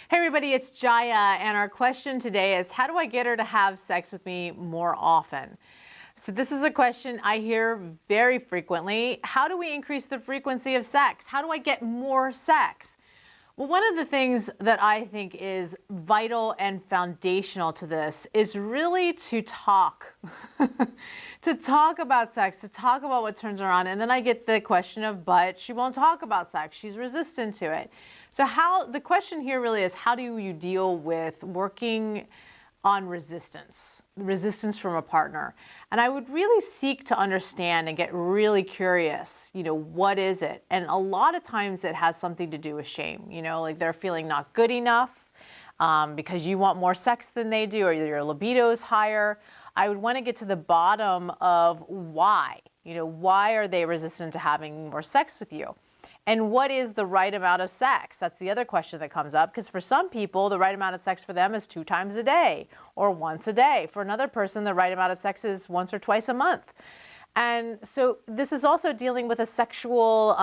Hey everybody, it's Jaya, and our question today is, how do I get her to have sex with me more often? So this is a question I hear very frequently. How do we increase the frequency of sex? How do I get more sex? Well, one of the things that I think is vital and foundational to this is really to talk, to talk about sex, to talk about what turns her on. And then I get the question of, but she won't talk about sex. She's resistant to it. So the question here really is, how do you deal with working on resistance from a partner? And I would really seek to understand and get really curious, what is it? And a lot of times it has something to do with shame, like they're feeling not good enough because you want more sex than they do, or your libido is higher. I would want to get to the bottom of why, why are they resistant to having more sex with you? And what is the right amount of sex? That's the other question that comes up, because for some people, the right amount of sex for them is 2 times a day or once a day. For another person, the right amount of sex is once or twice a month. And so this is also dealing with a sexual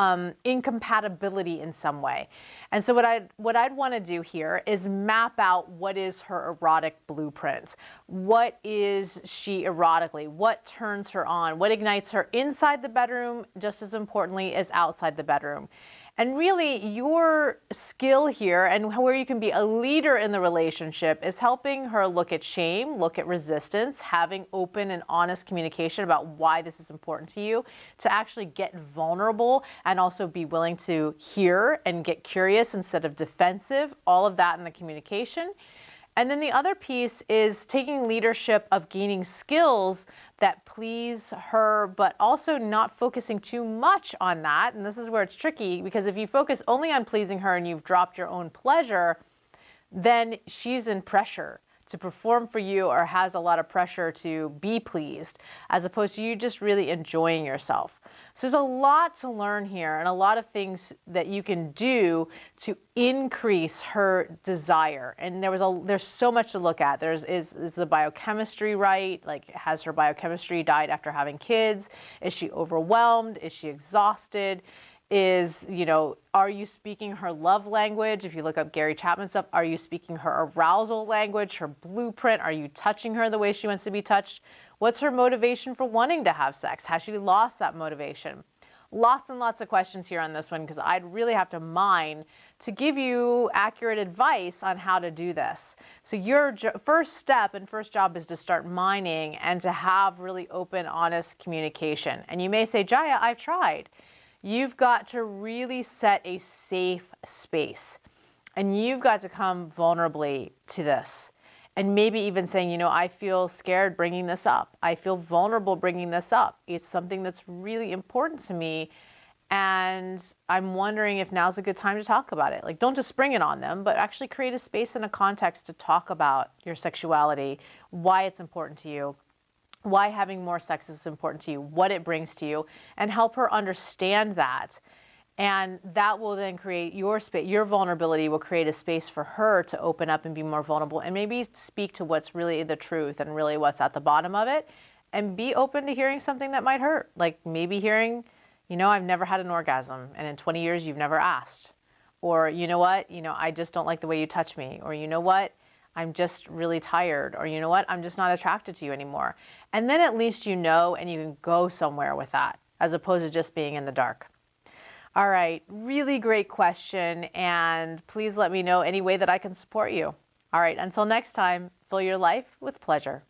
incompatibility in some way. And so what I'd want to do here is map out what is her erotic blueprint. What is she erotically? What turns her on? What ignites her inside the bedroom, just as importantly as outside the bedroom? And really, your skill here and where you can be a leader in the relationship is helping her look at shame, look at resistance, having open and honest communication about why this is important to you, to actually get vulnerable and also be willing to hear and get curious instead of defensive, all of that in the communication. And then the other piece is taking leadership of gaining skills that please her, but also not focusing too much on that. And this is where it's tricky, because if you focus only on pleasing her and you've dropped your own pleasure, then she's in pressure to perform for you or has a lot of pressure to be pleased, as opposed to you just really enjoying yourself. So there's a lot to learn here and a lot of things that you can do to increase her desire. And there's so much to look at. Is the biochemistry right? Like, has her biochemistry died after having kids? Is she overwhelmed? Is she exhausted? Are you speaking her love language? If you look up Gary Chapman stuff, are you speaking her arousal language, her blueprint? Are you touching her the way she wants to be touched? What's her motivation for wanting to have sex? Has she lost that motivation? Lots and lots of questions here on this one, because I'd really have to mine to give you accurate advice on how to do this. So your first step and first job is to start mining and to have really open, honest communication. And you may say, Jaya, I've tried. You've got to really set a safe space, and you've got to come vulnerably to this. And maybe even saying, I feel scared bringing this up. I feel vulnerable bringing this up. It's something that's really important to me, and I'm wondering if now's a good time to talk about it. Like, don't just spring it on them, but actually create a space and a context to talk about your sexuality, why it's important to you, why having more sex is important to you, what it brings to you, and help her understand that. And that will then create your space. Your vulnerability will create a space for her to open up and be more vulnerable, and maybe speak to what's really the truth and really what's at the bottom of it, and be open to hearing something that might hurt. Like maybe hearing, I've never had an orgasm, and in 20 years you've never asked. Or, you know what, I just don't like the way you touch me. Or, you know what, I'm just really tired. Or, you know what, I'm just not attracted to you anymore. And then at least and you can go somewhere with that, as opposed to just being in the dark. All right, really great question, and please let me know any way that I can support you. All right, until next time, fill your life with pleasure.